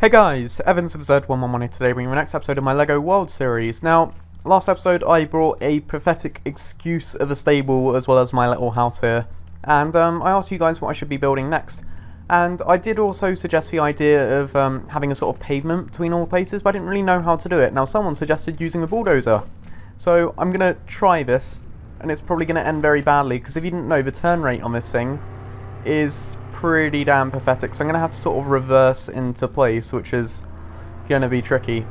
Hey guys, Evans with Z111 today, bringing you the next episode of my LEGO World series. Now, last episode I brought a pathetic excuse of a stable as well as my little house here, and I asked you guys what I should be building next. And I did also suggest the idea of having a sort of pavement between all places, but I didn't really know how to do it. Now someone suggested using the bulldozer, so I'm going to try this, and it's probably going to end very badly, because if you didn't know, the turn rate on this thing is pretty damn pathetic, so I'm going to have to sort of reverse into place, which is going to be tricky.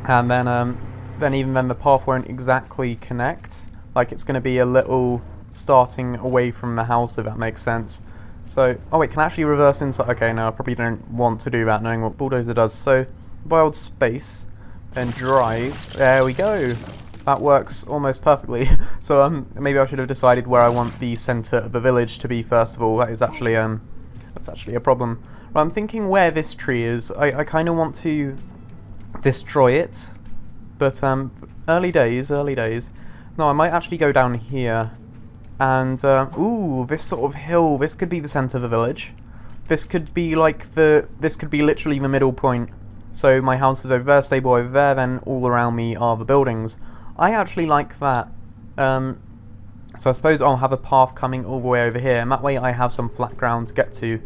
And then even then the path won't exactly connect, like it's going to be a little starting away from the house, if that makes sense. So, oh wait, can I actually reverse inside? Okay, no, I probably don't want to do that knowing what bulldozer does. So, build space, then drive, there we go. That works almost perfectly. So maybe I should have decided where I want the centre of the village to be first of all. That is actually that's actually a problem. Right, I'm thinking where this tree is. I kind of want to destroy it, but early days. No, I might actually go down here, and ooh, this sort of hill. This could be the centre of the village. This could be like this could be literally the middle point. So my house is over there, stable over there, then all around me are the buildings. I actually like that. So I suppose I'll have a path coming all the way over here, and that way I have some flat ground to get to.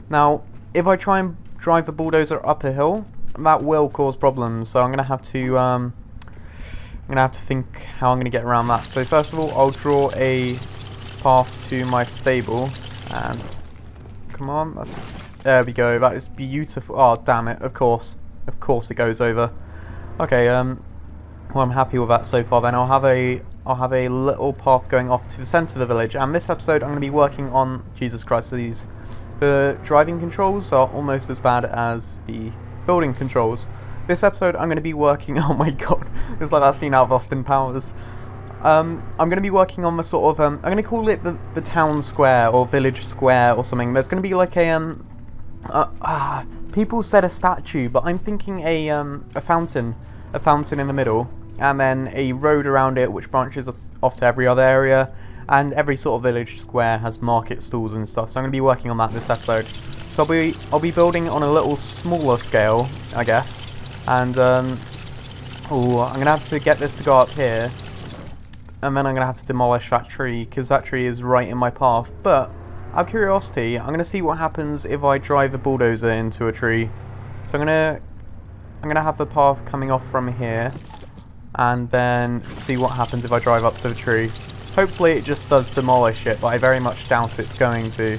Now, if I try and drive the bulldozer up a hill, that will cause problems. So I'm gonna have to think how I'm gonna get around that. So first of all, I'll draw a path to my stable, and come on, there we go. That is beautiful. Oh damn it! Of course it goes over. Okay, well, I'm happy with that so far. Then I'll have a little path going off to the centre of the village. And this episode, I'm going to be working on Jesus Christ. The driving controls are almost as bad as the building controls. This episode, I'm going to be working. Oh my god, it's like that scene out of Austin Powers. I'm going to be working on the sort of I'm going to call it the town square or village square or something. There's going to be like a people said a statue, but I'm thinking a fountain in the middle, and then a road around it which branches off to every other area, and every sort of village square has market stalls and stuff. So I'm going to be working on that this episode. So I'll be building on a little smaller scale, I guess, and ooh, I'm going to have to get this to go up here, and then I'm going to have to demolish that tree, because that tree is right in my path. But out of curiosity, I'm going to see what happens if I drive a bulldozer into a tree. So I'm going to have the path coming off from here, and then see what happens if I drive up to the tree. Hopefully it just does demolish it, but I very much doubt it's going to.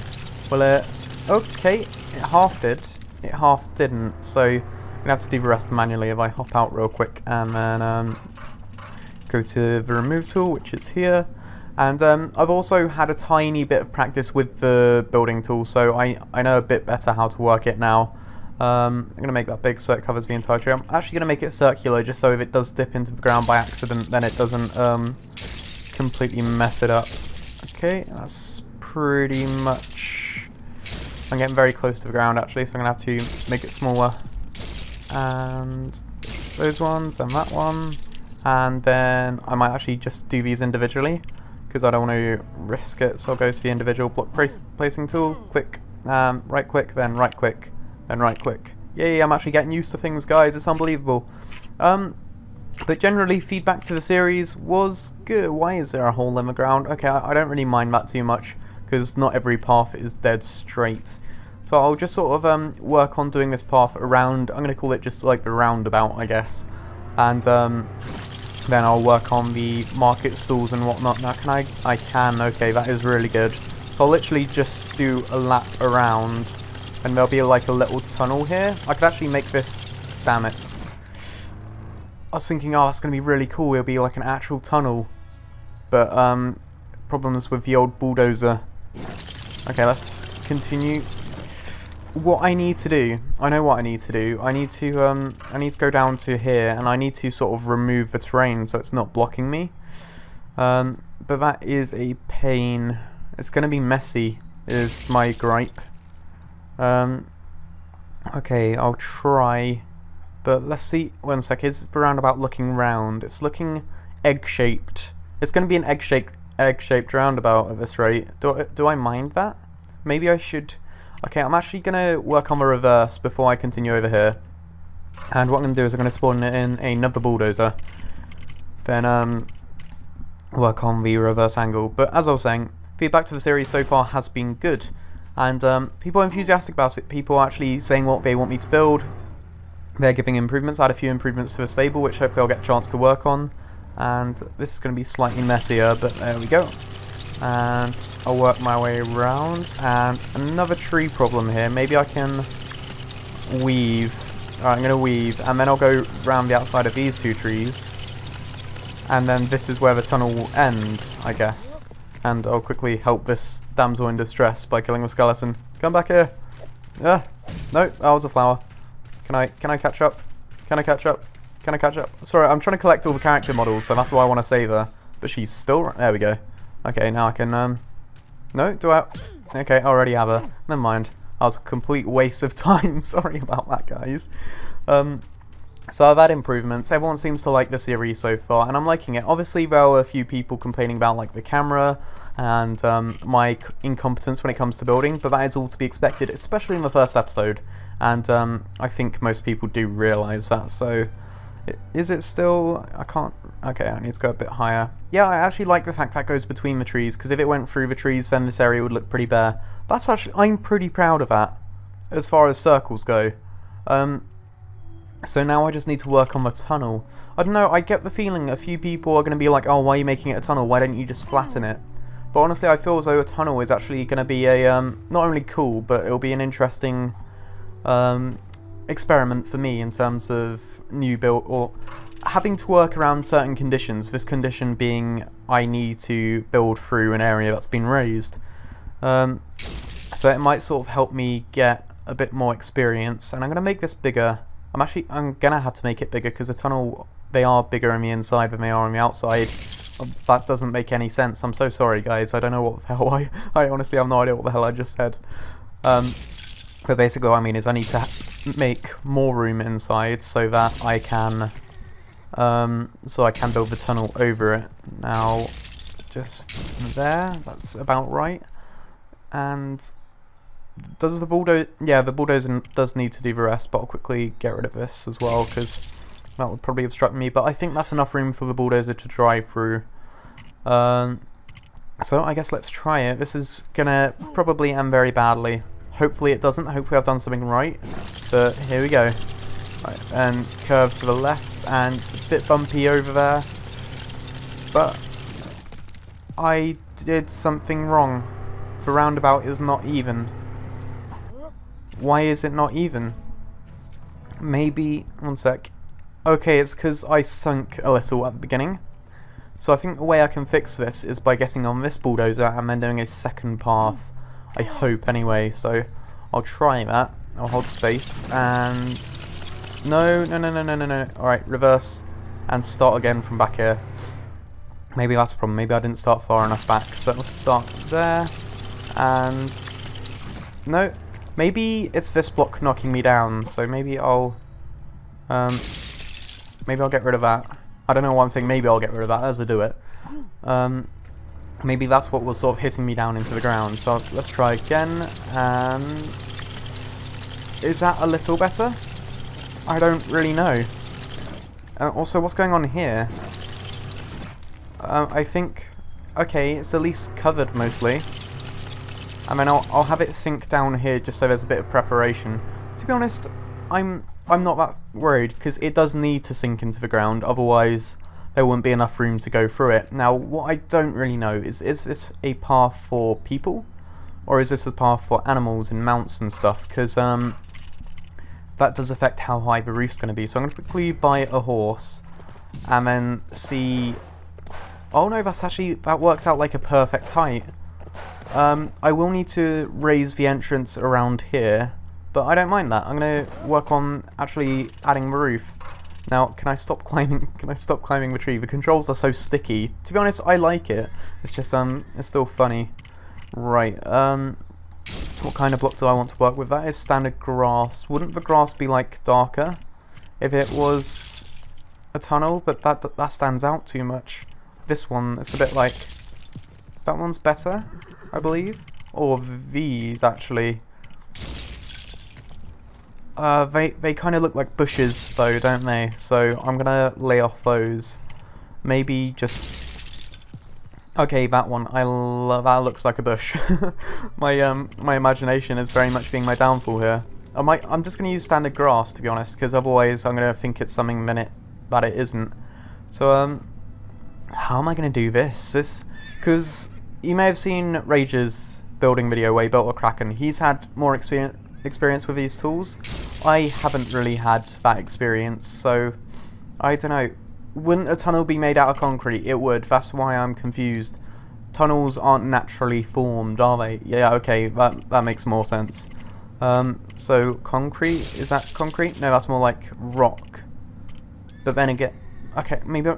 Will it? Okay, it half did. It half didn't, so I'm going to have to do the rest manually if I hop out real quick, and then go to the remove tool, which is here. And I've also had a tiny bit of practice with the building tool, so I know a bit better how to work it now. I'm going to make that big so it covers the entire tree. I'm actually going to make it circular, just so if it does dip into the ground by accident, then it doesn't completely mess it up. Okay, that's pretty much... I'm getting very close to the ground actually, so I'm going to have to make it smaller. And those ones, and that one. And then I might actually just do these individually, because I don't want to risk it. So I'll go to the individual block placing tool, click, right click, then right click. And right click. Yay, I'm actually getting used to things, guys. It's unbelievable. But generally, feedback to the series was good. Why is there a hole in the ground? Okay, I don't really mind that too much, because not every path is dead straight. So I'll just sort of work on doing this path around. I'm going to call it just like the roundabout, I guess. And then I'll work on the market stalls and whatnot. Now, I can. Okay, that is really good. So I'll literally just do a lap around. And there'll be like a little tunnel here. I could actually make this... Damn it. I was thinking, oh, that's going to be really cool. It'll be like an actual tunnel. But, problems with the old bulldozer. Okay, let's continue. What I need to do... I know what I need to do. I need to go down to here, and I need to sort of remove the terrain so it's not blocking me. But that is a pain. It's going to be messy, is my gripe. Okay, I'll try, but let's see. 1 sec, is the roundabout looking round? It's looking egg-shaped. It's going to be an egg-shaped roundabout at this rate. Do I mind that? Maybe I should... Okay, I'm actually going to work on the reverse before I continue over here. And what I'm going to do is I'm going to spawn in another bulldozer. Then work on the reverse angle. But as I was saying, feedback to the series so far has been good. And people are enthusiastic about it. People are actually saying what they want me to build. They're giving improvements. I had a few improvements to the stable, which hopefully I'll get a chance to work on. And this is going to be slightly messier, but there we go. And I'll work my way around. And another tree problem here. Maybe I can weave. Alright, I'm going to weave. And then I'll go around the outside of these two trees. And then this is where the tunnel will end, I guess. And I'll quickly help this damsel in distress by killing the skeleton. Come back here. No, that was a flower. Can I catch up? Can I catch up? Can I catch up? Sorry, I'm trying to collect all the character models, so that's why I want to save her. But she's still... There we go. Okay, now I can... No, do I... Okay, I already have her. Never mind. That was a complete waste of time. Sorry about that, guys. So I've had improvements. Everyone seems to like the series so far, and I'm liking it. Obviously, there were a few people complaining about like the camera and my incompetence when it comes to building, but that is all to be expected, especially in the first episode. And I think most people do realise that. So, is it still? I can't. Okay, I need to go a bit higher. Yeah, I actually like the fact that goes between the trees, because if it went through the trees, then this area would look pretty bare. That's actually, I'm pretty proud of that, as far as circles go. So now I just need to work on the tunnel. I don't know, I get the feeling a few people are going to be like, oh, why are you making it a tunnel? Why don't you just flatten it? But honestly, I feel as though a tunnel is actually going to be a, not only cool, but it'll be an interesting experiment for me in terms of new build, or having to work around certain conditions. This condition being I need to build through an area that's been raised. So it might sort of help me get a bit more experience. And I'm going to make this bigger. I'm gonna have to make it bigger because the tunnel, they are bigger on the inside than they are on the outside. That doesn't make any sense. I'm so sorry, guys. I don't know what the hell I honestly have no idea what the hell I just said. But basically what I mean is I need to make more room inside so that I can build the tunnel over it. Now, just there, that's about right. And does the bulldozer... Yeah, the bulldozer does need to do the rest, but I'll quickly get rid of this as well, because that would probably obstruct me. But I think that's enough room for the bulldozer to drive through. So I guess let's try it. This is gonna probably end very badly. Hopefully it doesn't. Hopefully I've done something right. But here we go. Right, and curve to the left, and a bit bumpy over there. But I did something wrong. The roundabout is not even. Why is it not even? Maybe... One sec. Okay, it's because I sunk a little at the beginning. So I think the way I can fix this is by getting on this bulldozer and then doing a second path. I hope, anyway. So I'll try that. I'll hold space and... No. Alright, reverse. And start again from back here. Maybe that's the problem. Maybe I didn't start far enough back. So we'll start there. And... No. Maybe it's this block knocking me down, so maybe I'll get rid of that. I don't know why I'm saying maybe I'll get rid of that, as I do it. Maybe that's what was sort of hitting me down into the ground. So let's try again, and... Is that a little better? I don't really know. Also, what's going on here? I think... Okay, it's at least covered mostly. I mean, I'll have it sink down here just so there's a bit of preparation. To be honest, I'm not that worried because it does need to sink into the ground, otherwise there wouldn't be enough room to go through it. Now, what I don't really know is this a path for people, or is this a path for animals and mounts and stuff? Because that does affect how high the roof's going to be. So I'm going to quickly buy a horse and then see... Oh no, that works out like a perfect height. I will need to raise the entrance around here, but I don't mind that. I'm going to work on actually adding the roof. Now, can I stop climbing? Can I stop climbing the tree? The controls are so sticky. To be honest, I like it. It's just it's still funny. Right. What kind of block do I want to work with? That is standard grass. Wouldn't the grass be like darker if it was a tunnel? But that stands out too much. This one, it's a bit like... That one's better, I believe. Or these, actually. They kind of look like bushes though, don't they? So I'm gonna lay off those. Maybe just... Okay, that one. That looks like a bush. My imagination is very much being my downfall here. I'm just gonna use standard grass, to be honest, because otherwise I'm gonna think it's something that it isn't. So how am I gonna do this? Because you may have seen Rage's building video where he built a Kraken. He's had more experience with these tools. I haven't really had that experience, so I don't know. Wouldn't a tunnel be made out of concrete? It would. That's why I'm confused. Tunnels aren't naturally formed, are they? Yeah, okay, that makes more sense. So concrete, is that concrete? No, that's more like rock. But then again, okay, maybe...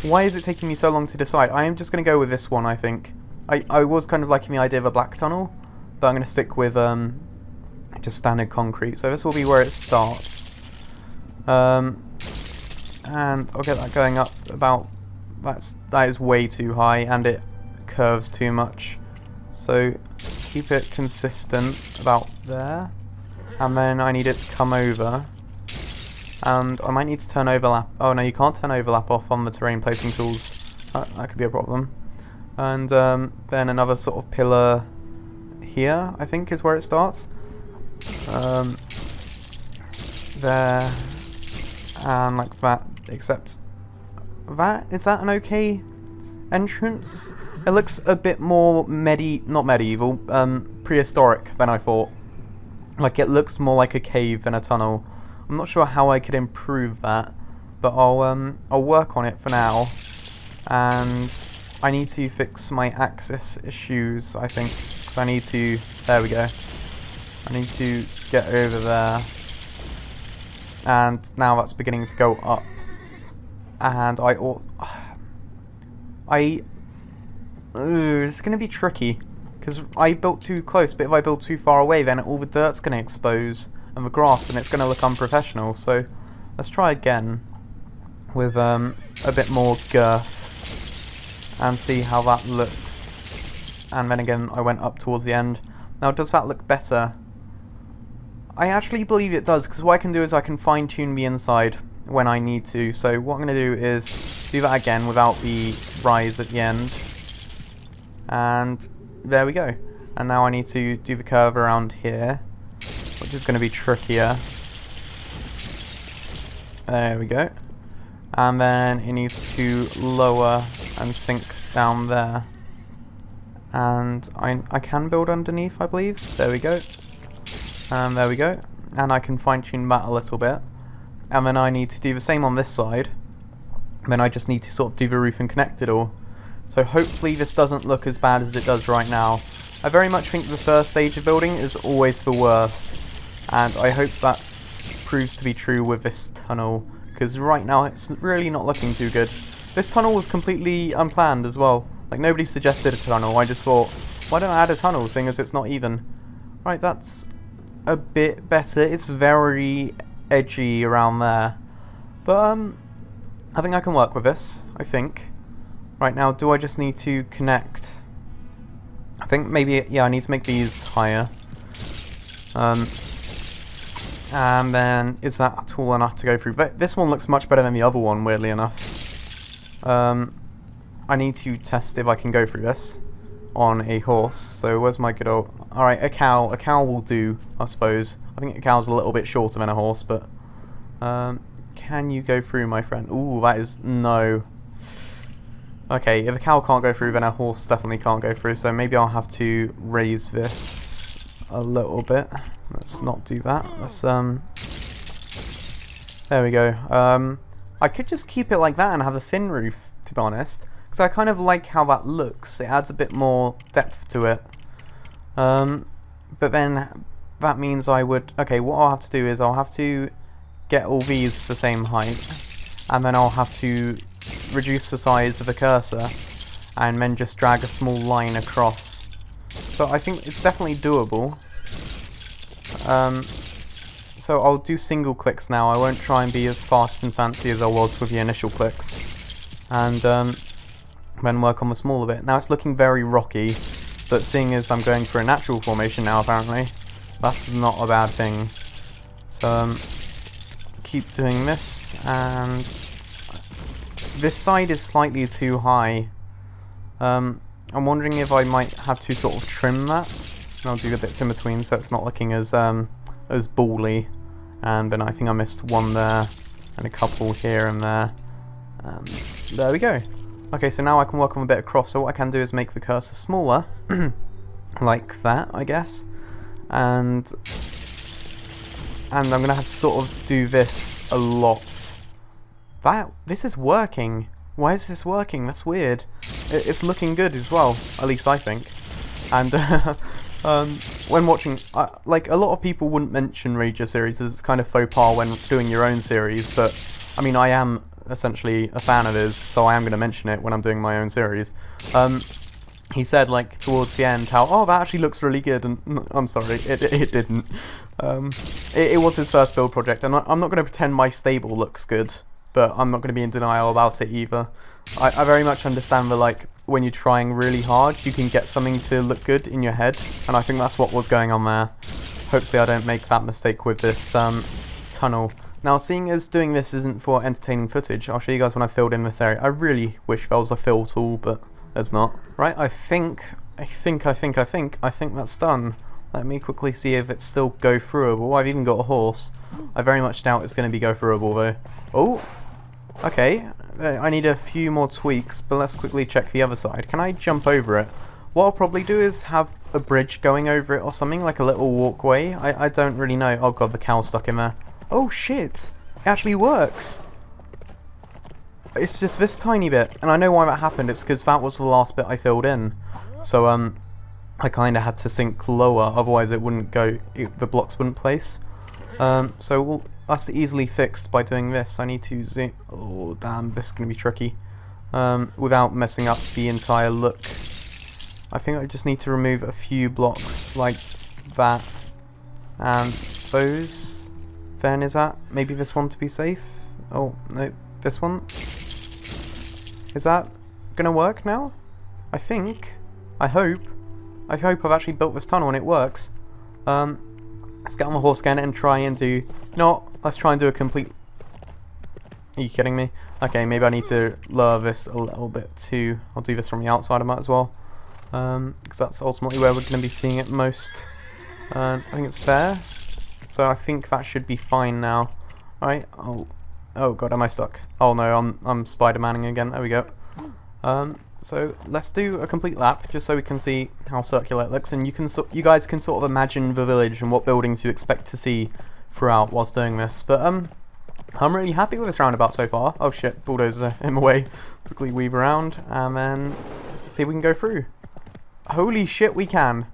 Why is it taking me so long to decide? I am just going to go with this one, I think. I was kind of liking the idea of a black tunnel, but I'm going to stick with just standard concrete. So this will be where it starts. And I'll get that going up about... That is way too high, and it curves too much. So keep it consistent about there. And then I need it to come over. And I might need to turn overlap... Oh no, you can't turn overlap off on the terrain placing tools. That could be a problem. And then another sort of pillar here, I think, is where it starts. There. And like that, except is that an okay entrance? It looks a bit more not medieval, prehistoric than I thought. Like, it looks more like a cave than a tunnel. I'm not sure how I could improve that, but I'll work on it for now. And I need to fix my axis issues, I think, because I need to... There we go. I need to get over there. And now that's beginning to go up. And it's going to be tricky, because I built too close, but if I build too far away, then all the dirt's going to expose, and the grass, and it's going to look unprofessional. So let's try again with a bit more girth and see how that looks. And then again, I went up towards the end. Now, does that look better? I actually believe it does, because what I can do is I can fine-tune the inside when I need to. So what I'm going to do is do that again without the rise at the end. And there we go. And now I need to do the curve around here, which is going to be trickier. There we go. And then it needs to lower and sink down there. And I can build underneath, I believe. There we go. And there we go. And I can fine-tune that a little bit. And then I need to do the same on this side. And then I just need to sort of do the roof and connect it all. So hopefully this doesn't look as bad as it does right now. I very much think the first stage of building is always the worst. And I hope that proves to be true with this tunnel, because right now it's really not looking too good. This tunnel was completely unplanned as well. Like, nobody suggested a tunnel. I just thought, why don't I add a tunnel, seeing as it's not even. Right, that's a bit better. It's very edgy around there, but I think I can work with this. I think. Right now, do I just need to connect? I think maybe, yeah, I need to make these higher. And then, is that tall enough to go through? This one looks much better than the other one, weirdly enough. I need to test if I can go through this on a horse. So where's my good old... Alright, a cow. A cow will do, I suppose. I think a cow's a little bit shorter than a horse, but... can you go through, my friend? Ooh, that is... No. Okay, if a cow can't go through, then a horse definitely can't go through. So maybe I'll have to raise this a little bit. Let's not do that. Let's, there we go. I could just keep it like that and have a thin roof, to be honest. Because I kind of like how that looks. It adds a bit more depth to it. But then that means I would... Okay, what I'll have to do is I'll have to get all these the same height. And then I'll have to reduce the size of the cursor. And then just drag a small line across. So I think it's definitely doable. So I'll do single clicks now. I won't try and be as fast and fancy as I was with the initial clicks. And then work on the smaller bit. Now it's looking very rocky, but seeing as I'm going for a natural formation now apparently, that's not a bad thing. So keep doing this, and this side is slightly too high. I'm wondering if I might have to sort of trim that. And I'll do the bits in between so it's not looking as bally. And then I think I missed one there, and a couple here and there. There we go. Okay, so now I can work on a bit across. So what I can do is make the cursor smaller, like that, I guess. And I'm gonna have to sort of do this a lot. This is working. Why is this working? That's weird. It's looking good as well, at least I think. And when watching, like, a lot of people wouldn't mention Rager series as it's kind of faux pas when doing your own series, but I mean, I am essentially a fan of his, so I am going to mention it when I'm doing my own series. He said, like, towards the end how, oh, that actually looks really good, and I'm sorry, it didn't. It was his first build project, and I'm not going to pretend my stable looks good, but I'm not going to be in denial about it either. I very much understand that, like, when you're trying really hard, you can get something to look good in your head, and I think that's what was going on there. Hopefully I don't make that mistake with this tunnel. Now, seeing as doing this isn't for entertaining footage, I'll show you guys when I filled in this area. I really wish there was a fill tool, but there's not. Right, I think that's done. Let me quickly see if it's still go throughable. I've even got a horse. I very much doubt it's going to be go throughable though. Oh, okay. I need a few more tweaks, but let's quickly check the other side. Can I jump over it? What I'll probably do is have a bridge going over it or something, like a little walkway. I don't really know. Oh god, the cow's stuck in there. Oh shit! It actually works! It's just this tiny bit, and I know why that happened. It's because that was the last bit I filled in. So, I kind of had to sink lower, otherwise it wouldn't go, the blocks wouldn't place. So that's easily fixed by doing this. I need to zoom, oh damn, this is going to be tricky. Without messing up the entire look. I think I just need to remove a few blocks like that, and those. Then is that maybe this one to be safe? Oh no, this one. Is that gonna work now? I think. I hope I've actually built this tunnel and it works. Let's get on the horse again and try and do. You know what? Let's try and do a complete. Are you kidding me? Okay, maybe I need to lower this a little bit too. I'll do this from the outside, I might as well, because that's ultimately where we're going to be seeing it most. I think it's fair. So I think that should be fine now. Alright, oh god, am I stuck? Oh no, I'm Spider-Manning again, there we go. So let's do a complete lap, just so we can see how circular it looks, and you guys can sort of imagine the village and what buildings you expect to see throughout whilst doing this. But I'm really happy with this roundabout so far. Oh shit, bulldozer in my way. Quickly weave around, and then let's see if we can go through. Holy shit, we can.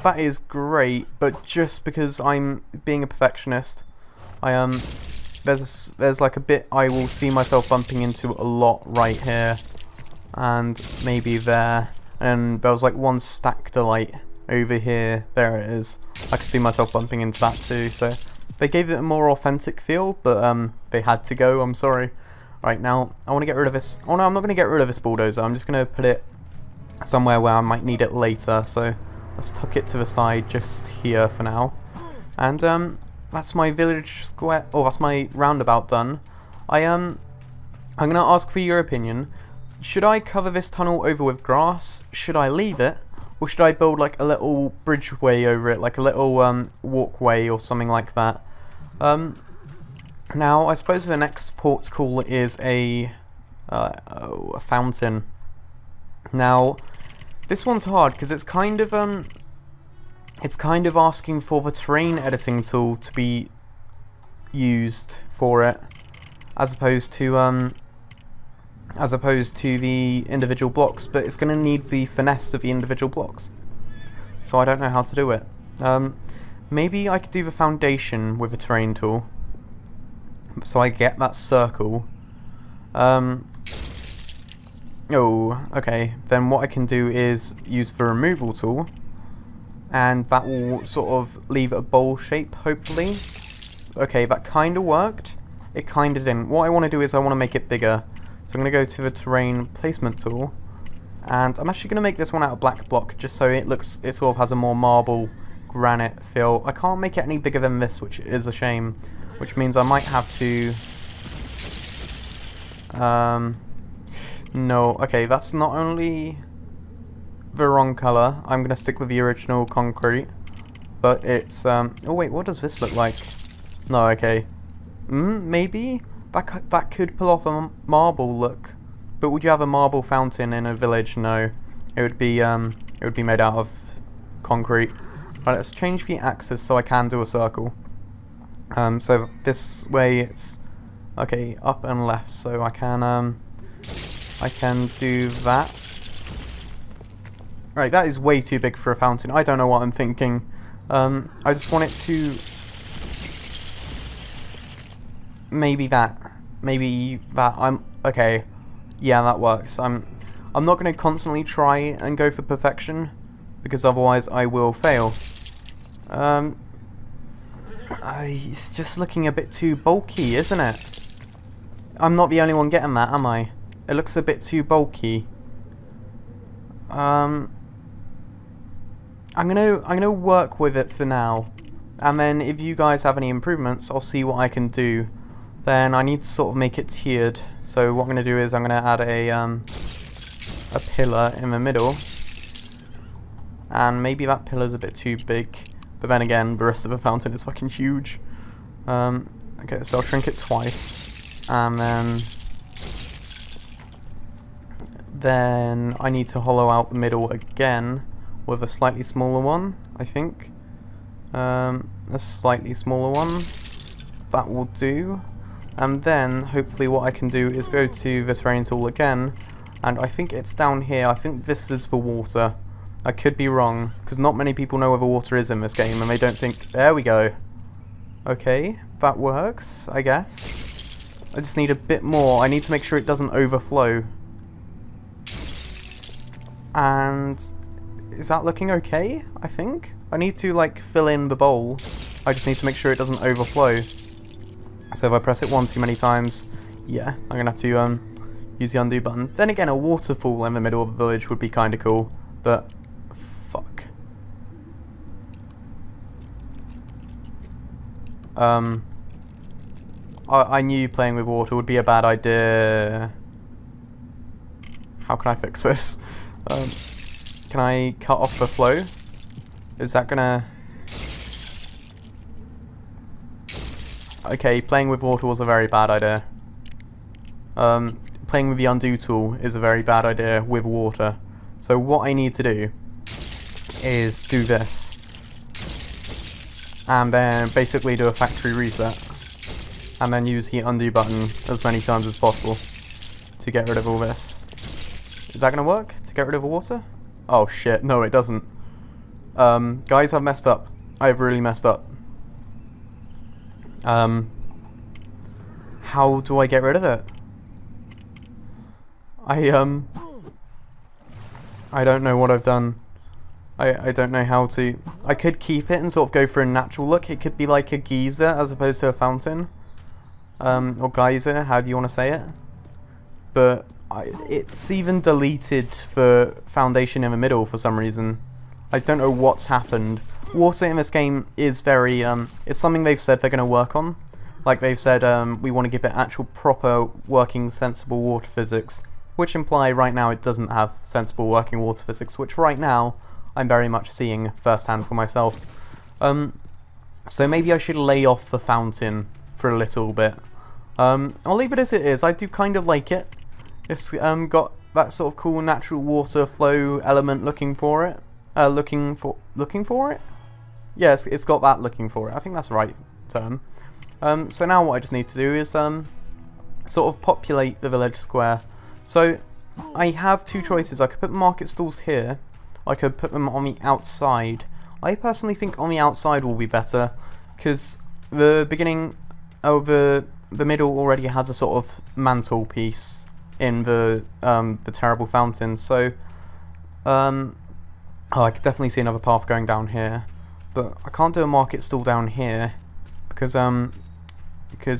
That is great, but just because I'm being a perfectionist, there's like a bit I will see myself bumping into a lot right here, and maybe there, and there was like one stacked-a-light over here. There it is. I could see myself bumping into that too. So they gave it a more authentic feel, but they had to go. I'm sorry. Right now, I want to get rid of this. Oh no, I'm not going to get rid of this bulldozer. I'm just going to put it somewhere where I might need it later. So let's tuck it to the side just here for now. And that's my village square. Oh, that's my roundabout done. I'm going to ask for your opinion. Should I cover this tunnel over with grass? Should I leave it? Or should I build like a little bridgeway over it, like a little walkway or something like that? Now, I suppose the next port call is a fountain. Now, this one's hard because it's kind of asking for the terrain editing tool to be used for it, as opposed to the individual blocks. But it's going to need the finesse of the individual blocks, so I don't know how to do it. Maybe I could do the foundation with a terrain tool, so I get that circle. Oh, okay. Then what I can do is use the removal tool, and that will sort of leave a bowl shape, hopefully. Okay, that kind of worked. It kind of didn't. What I want to do is I want to make it bigger. So I'm going to go to the terrain placement tool, and I'm actually going to make this one out of black block, just so it sort of has a more marble granite fill. I can't make it any bigger than this, which is a shame. Which means I might have to... no, okay, that's not only the wrong colour. I'm going to stick with the original concrete. But it's... oh wait, what does this look like? No, okay. Maybe? That could pull off a marble look. But would you have a marble fountain in a village? No. It would be made out of concrete. Right, let's change the axis so I can do a circle. So this way it's okay, up and left, so I can do that. Right, that is way too big for a fountain. I don't know what I'm thinking. I just want it to maybe that. I'm okay. Yeah, that works. I'm not going to constantly try and go for perfection because otherwise I will fail. It's just looking a bit too bulky, isn't it? I'm not the only one getting that, am I? It looks a bit too bulky. I'm gonna work with it for now, and then if you guys have any improvements, I'll see what I can do. Then I need to sort of make it tiered. So what I'm gonna do is I'm gonna add a pillar in the middle, and maybe that pillar's a bit too big. But then again, the rest of the fountain is fucking huge. Okay, so I'll shrink it twice, and then I need to hollow out the middle again with a slightly smaller one, I think. A slightly smaller one. That will do. And then, hopefully what I can do is go to the terrain tool again, and I think it's down here. I think this is for water. I could be wrong, because not many people know where the water is in this game, and they don't think... There we go. Okay, that works, I guess. I just need a bit more. I need to make sure it doesn't overflow. And... is that looking okay, I think? I need to, like, fill in the bowl. I just need to make sure it doesn't overflow. So if I press it one too many times, yeah, I'm going to have to use the undo button. Then again, a waterfall in the middle of the village would be kind of cool, but... fuck. I knew playing with water would be a bad idea. How can I fix this? Can I cut off the flow? Is that gonna... Okay, playing with water was a very bad idea. Playing with the undo tool is a very bad idea with water. So what I need to do is do this. And then basically do a factory reset. And then use the undo button as many times as possible to get rid of all this. Is that going to work? To get rid of the water? Oh shit, no it doesn't. Guys, I've messed up. I've really messed up. How do I get rid of it? I don't know what I've done. I don't know how to... I could keep it and sort of go for a natural look. It could be like a geyser as opposed to a fountain. Or geyser, however you want to say it. But it's even deleted for foundation in the middle for some reason. I don't know what's happened. Water in this game is very... it's something they've said they're going to work on. Like they've said, we want to give it actual proper working sensible water physics. Which imply right now it doesn't have sensible working water physics. Which right now I'm very much seeing firsthand for myself. So maybe I should lay off the fountain for a little bit. I'll leave it as it is. I do kind of like it. It's got that sort of cool natural water flow element looking for it. Looking for it? Yes, it's got that looking for it. I think that's the right term. So now what I just need to do is sort of populate the village square. So I have two choices. I could put market stalls here. I could put them on the outside. I personally think on the outside will be better because the beginning of the middle already has a sort of mantelpiece in the terrible fountain. So oh, I could definitely see another path going down here, but I can't do a market stall down here because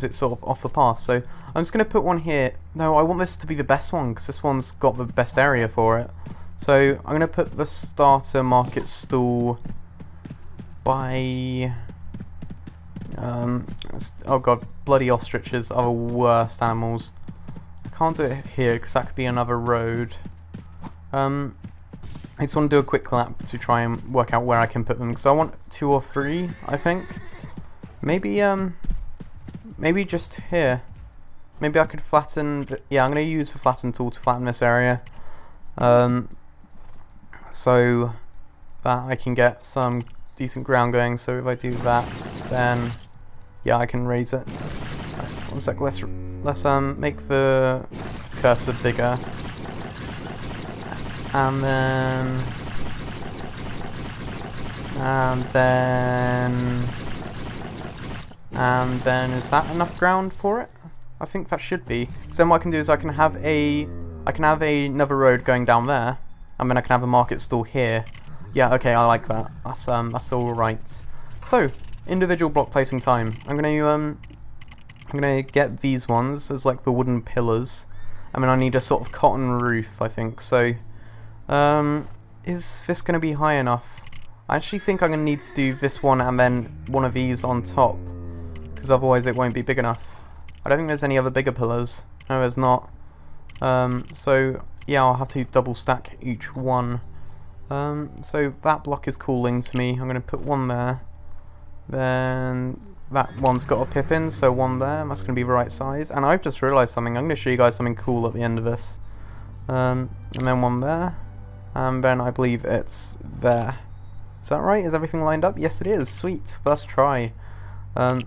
it's sort of off the path. So I'm just going to put one here. No, I want this to be the best one because this one's got the best area for it. So I'm going to put the starter market stall by... oh god, bloody ostriches are the worst animals. I can't do it here because that could be another road. I just want to do a quick lap to try and work out where I can put them, because I want 2 or 3, I think. Maybe maybe just here. Maybe I could flatten, yeah, I'm going to use the flatten tool to flatten this area. So that I can get some decent ground going. So if I do that, then yeah, I can raise it. Right, 1 sec, let's make the cursor bigger. And then is that enough ground for it? I think that should be. So then what I can do is I can have another road going down there, and then I can have a market stall here. Yeah, okay, I like that. That's all right. So individual block placing time. I'm gonna get these ones as like the wooden pillars. I mean, I need a sort of cotton roof, I think. So is this gonna be high enough? I actually think I'm gonna need to do this one and then one of these on top, because otherwise it won't be big enough. I don't think there's any other bigger pillars. No, there's not. So yeah, I'll have to double stack each one. So that block is cooling to me. I'm gonna put one there. Then that one's got a pip in, so one there. That's gonna be the right size. And I've just realised something. I'm gonna show you guys something cool at the end of this. And then one there. And then I believe it's there. Is that right? Is everything lined up? Yes, it is. Sweet. First try. And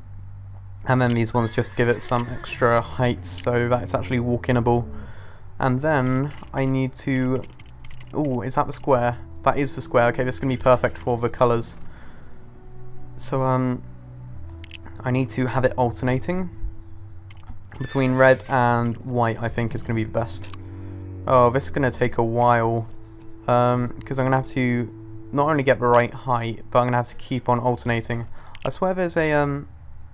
then these ones just give it some extra height so that it's actually walk-inable. And then I need to... oh, is that the square? That is the square. Okay, this is going to be perfect for the colours. So, I need to have it alternating between red and white, I think is going to be the best. Oh, this is going to take a while. Because I'm going to have to not only get the right height, but I'm going to have to keep on alternating. I swear there's a...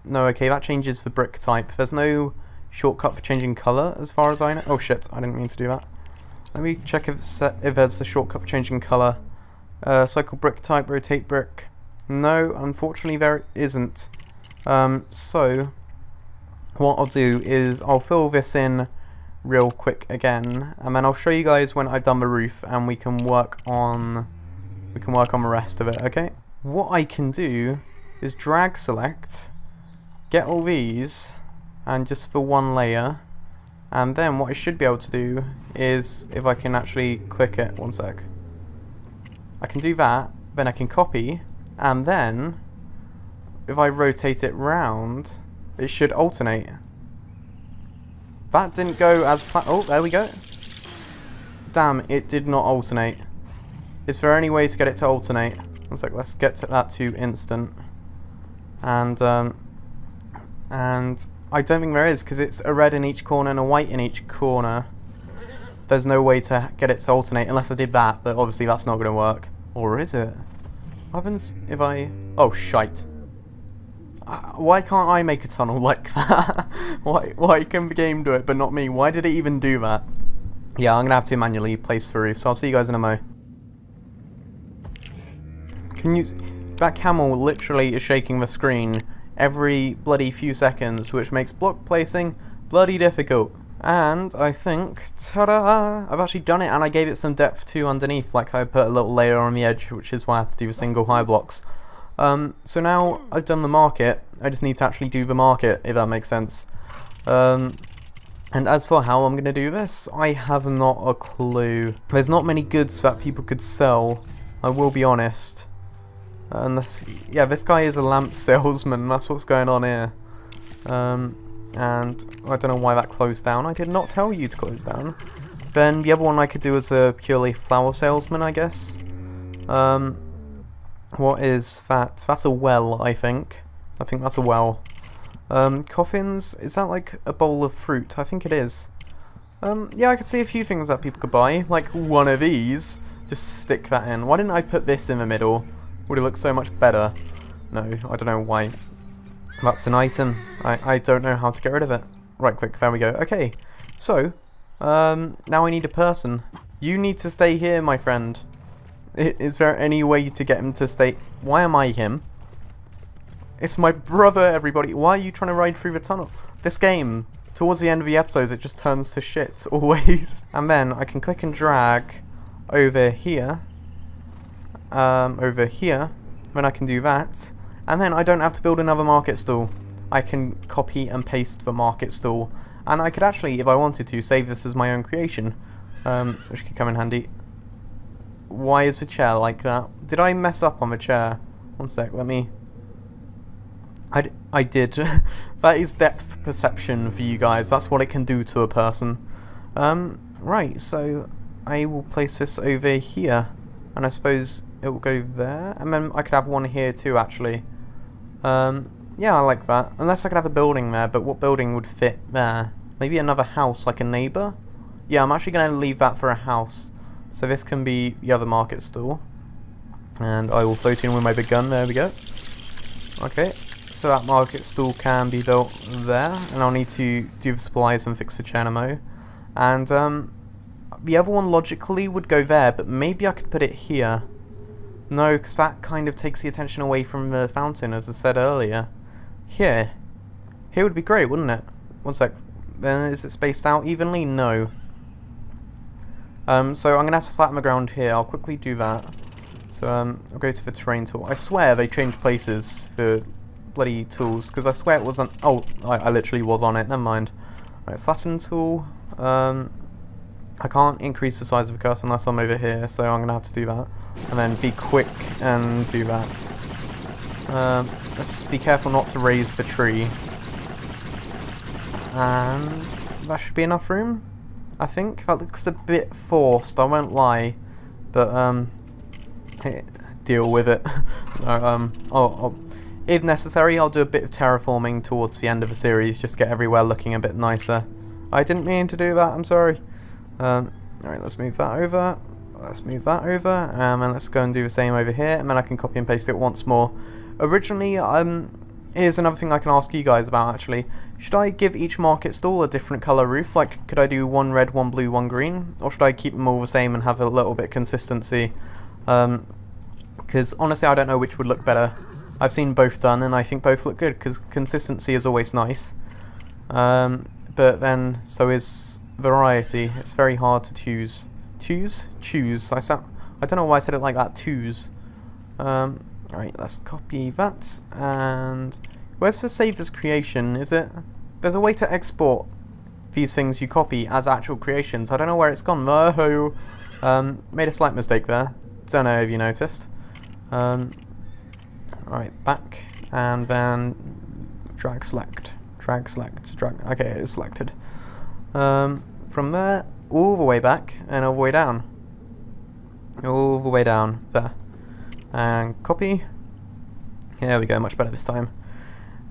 no, okay, that changes the brick type. There's no shortcut for changing colour as far as I know. Oh shit, I didn't mean to do that. Let me check if there's a shortcut for changing colour. Cycle brick type, rotate brick. No, unfortunately there isn't. So, what I'll do is I'll fill this in real quick again, and then I'll show you guys when I've done the roof, and we can work on the rest of it. Okay. What I can do is drag select, get all these, and just for one layer, and then what I should be able to do is, if I can actually click it, 1 sec, I can do that, then I can copy, and then if I rotate it round, it should alternate. That didn't go as planned. Oh, there we go. Damn, it did not alternate. Is there any way to get it to alternate? 1 sec, let's get that to instant. And I don't think there is, because it's a red in each corner and a white in each corner. There's no way to get it to alternate unless I did that, but obviously that's not going to work. Or is it? What happens if I... oh, shite. Why can't I make a tunnel like that? Why can the game do it, but not me? Why did it even do that? Yeah, I'm going to have to manually place the roof, so I'll see you guys in a mo. Can you... that camel literally is shaking the screen every bloody few seconds, which makes block placing bloody difficult. And I think, ta-da! I've actually done it, and I gave it some depth too underneath, like I put a little layer on the edge, which is why I had to do the single high blocks. So now I've done the market, I just need to actually do the market, if that makes sense. And as for how I'm going to do this, I have not a clue. There's not many goods that people could sell, I will be honest. Unless, yeah, this guy is a lamp salesman, that's what's going on here. And I don't know why that closed down. I did not tell you to close down. Then the other one I could do is a purely flower salesman, I guess. What is that? That's a well, I think. I think that's a well. Coffins, is that like a bowl of fruit? I think it is. Yeah, I could see a few things that people could buy. Like one of these. Just stick that in. Why didn't I put this in the middle? Would it look so much better? No, I don't know why. That's an item. I don't know how to get rid of it. Right click, there we go. Okay, so, now I need a person. You need to stay here, my friend. Is there any way to get him to stay? Why am I him? It's my brother, everybody. Why are you trying to ride through the tunnel? This game, towards the end of the episodes, it just turns to shit, always. And then I can click and drag over here. Then I can do that. And then I don't have to build another market stall. I can copy and paste the market stall. And I could actually, if I wanted to, save this as my own creation. Which could come in handy. Why is the chair like that? Did I mess up on the chair? One sec, let me... I did. That is depth perception for you guys. That's what it can do to a person. Right, so I will place this over here. And I suppose it will go there. And then I could have one here too, actually. Yeah, I like that. Unless I could have a building there, but what building would fit there? Maybe another house, like a neighbour? Yeah, I'm actually going to leave that for a house. So this can be the other market stall. And I will float in with my big gun. There we go. Okay. So that market stall can be built there, and I'll need to do the supplies and fix the Chernamo. And the other one logically would go there, but maybe I could put it here. No, because that kind of takes the attention away from the fountain, as I said earlier. Here would be great, wouldn't it? One sec. Then is it spaced out evenly? No. So I'm gonna have to flatten the ground here. I'll quickly do that. So I'll go to the terrain tool. I swear they changed places for bloody tools, because I swear it wasn't... Oh, I literally was on it, never mind. Right, flatten tool. I can't increase the size of the cursor unless I'm over here, so I'm going to have to do that. And then be quick and do that. Let's be careful not to raise the tree. And that should be enough room, I think. That looks a bit forced, I won't lie. But, deal with it. If necessary, I'll do a bit of terraforming towards the end of the series, just get everywhere looking a bit nicer. I didn't mean to do that, I'm sorry. Alright, let's move that over. Let's move that over, and let's go and do the same over here, and then I can copy and paste it once more. Originally, here's another thing I can ask you guys about, actually. Should I give each market stall a different colour roof? Like, could I do one red, one blue, one green? Or should I keep them all the same and have a little bit of consistency? Because honestly, I don't know which would look better. I've seen both done, and I think both look good, because consistency is always nice. But then, so is variety. It's very hard to choose. Choose? I don't know why I said it like that, choose. Alright, let's copy that, and... Where's the save as creation? Is it... There's a way to export these things you copy as actual creations. I don't know where it's gone, though. Made a slight mistake there. Don't know if you noticed. Alright, back, and then drag select, drag, okay, it's selected. From there, all the way back, and all the way down. All the way down, there. And copy. Here we go, much better this time.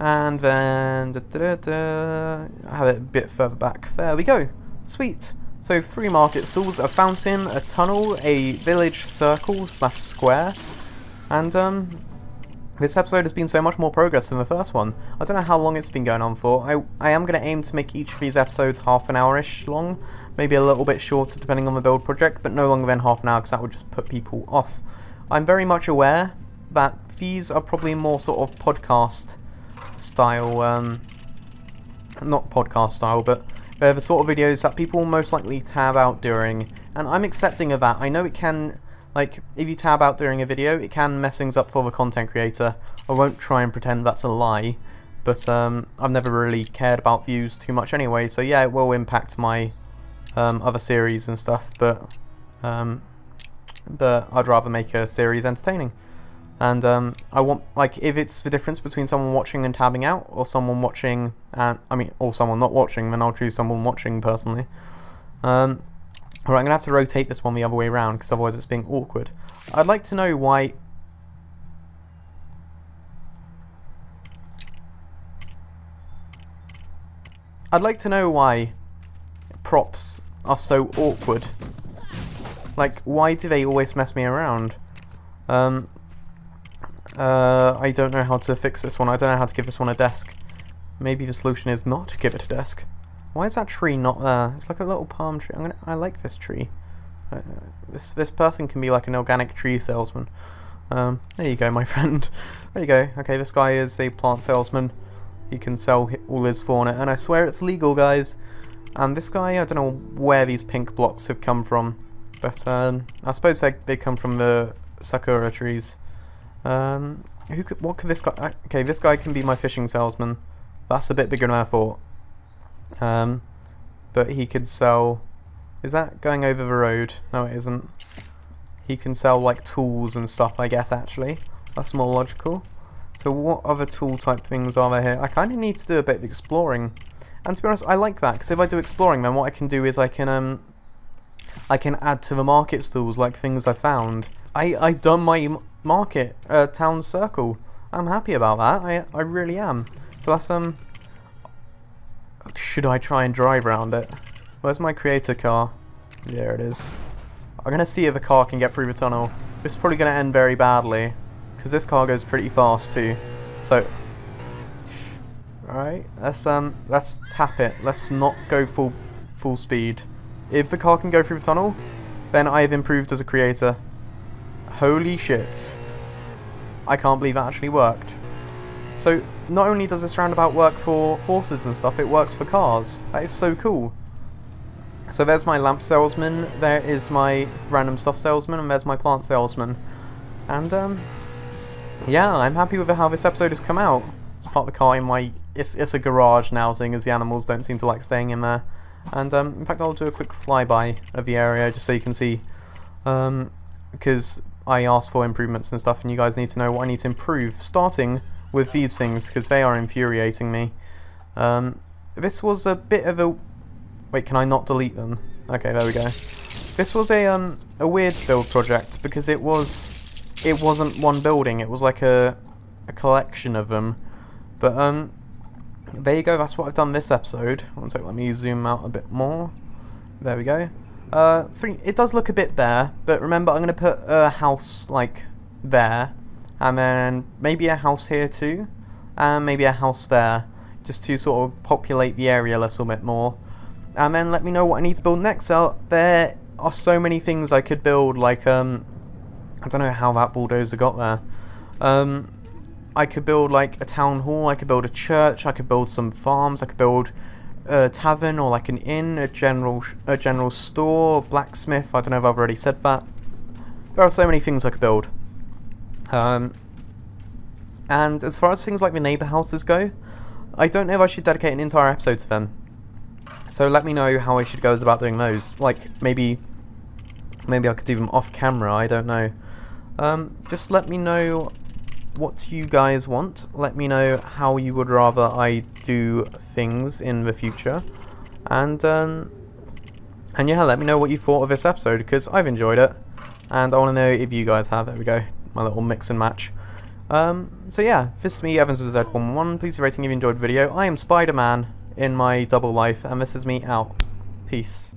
And then, have it a bit further back. There we go, sweet. So 3 market stalls, a fountain, a tunnel, a village circle / square, and this episode has been so much more progress than the first one. I don't know how long it's been going on for. I am going to aim to make each of these episodes half an hour-ish long. Maybe a little bit shorter depending on the build project, but no longer than half an hour because that would just put people off. I'm very much aware that these are probably more sort of podcast style, not podcast style, but they're the sort of videos that people will most likely tab out during. And I'm accepting of that. I know it can... Like, if you tab out during a video, it can mess things up for the content creator. I won't try and pretend that's a lie, but I've never really cared about views too much anyway, so yeah, it will impact my other series and stuff, but I'd rather make a series entertaining. And I want, like, if it's the difference between someone watching and tabbing out, or someone watching and, or someone not watching, then I'll choose someone watching, personally. Alright, I'm going to have to rotate this one the other way around, because otherwise it's being awkward. I'd like to know why... props are so awkward. Like, why do they always mess me around? I don't know how to fix this one. I don't know how to give this one a desk. Maybe the solution is not to give it a desk. Why is that tree not there? It's like a little palm tree. I like this tree. This person can be like an organic tree salesman. There you go, my friend. There you go. Okay, this guy is a plant salesman. He can sell all his fauna, and I swear it's legal, guys. And this guy, I don't know where these pink blocks have come from, but I suppose they come from the sakura trees. What could this guy... Okay, this guy can be my fishing salesman. That's a bit bigger than I thought. But he could sell... Is that going over the road? No, it isn't. He can sell, like, tools and stuff, I guess, actually. That's more logical. So what other tool type things are there here? I kind of need to do a bit of exploring. And to be honest, I like that, because if I do exploring, then what I can do is I can add to the market stalls, like, things I found. I've done my market, town circle. I'm happy about that. I really am. So that's, should I try and drive around it? Where's my creator car? There it is. I'm going to see if a car can get through the tunnel. This is probably going to end very badly, because this car goes pretty fast too. So, alright, let's tap it. Let's not go full speed. If the car can go through the tunnel, then I have improved as a creator. Holy shit. I can't believe that actually worked. So, not only does this roundabout work for horses and stuff, it works for cars. That is so cool. So there's my lamp salesman, there is my random stuff salesman, and there's my plant salesman. And, yeah, I'm happy with how this episode has come out. It's part of the car in my... It's a garage now, seeing as the animals don't seem to like staying in there. And, in fact, I'll do a quick flyby of the area, just so you can see. Because I asked for improvements and stuff, and you guys need to know what I need to improve. Starting with these things, because they are infuriating me. This was a bit of a... Wait, can I not delete them? Okay, there we go. This was a weird build project, because it wasn't one building, it was like a collection of them. But there you go, that's what I've done this episode. One sec, let me zoom out a bit more. There we go. It does look a bit bare, but remember I'm going to put a house like there, and then maybe a house here too, and maybe a house there, just to sort of populate the area a little bit more. And then let me know what I need to build next. So there are so many things I could build, like I don't know how that bulldozer got there. I could build like a town hall, I could build a church, I could build some farms, I could build a tavern or like an inn, a general store, blacksmith. I don't know if I've already said that. There are so many things I could build. And as far as things like the neighbour houses go, I don't know if I should dedicate an entire episode to them. So let me know how I should go about doing those. Like, maybe I could do them off camera, I don't know. Just let me know what you guys want. Let me know how you would rather I do things in the future. And yeah, let me know what you thought of this episode, because I've enjoyed it. And I want to know if you guys have. There we go, my little mix and match. So yeah, this is me, Evans with Z11. Please rating if you enjoyed the video. I am Spider-Man in my double life, and this is me out. Peace.